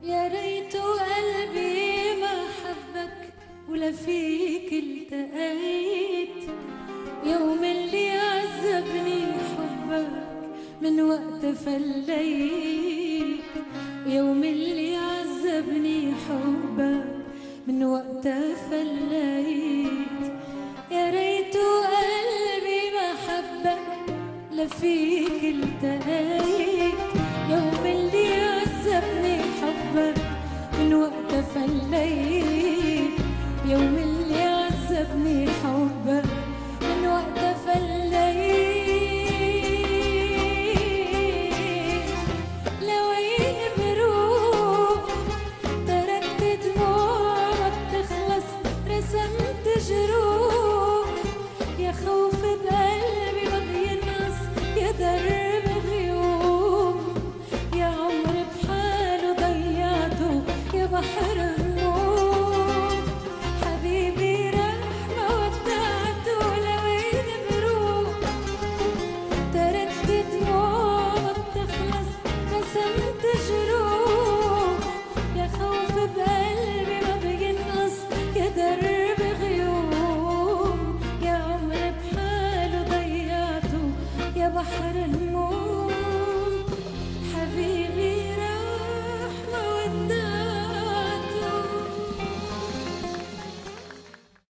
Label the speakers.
Speaker 1: يا ريت قلبي ما حبك ولا فيك التقيت. يوم اللي عذبني حبك من وقت فليت. يوم اللي عذبني حبك من وقت فليت. يا ريت قلبي ما حبك لا فيك التقيت. يوم اللي عذبني حبك من وقت فليت. يوم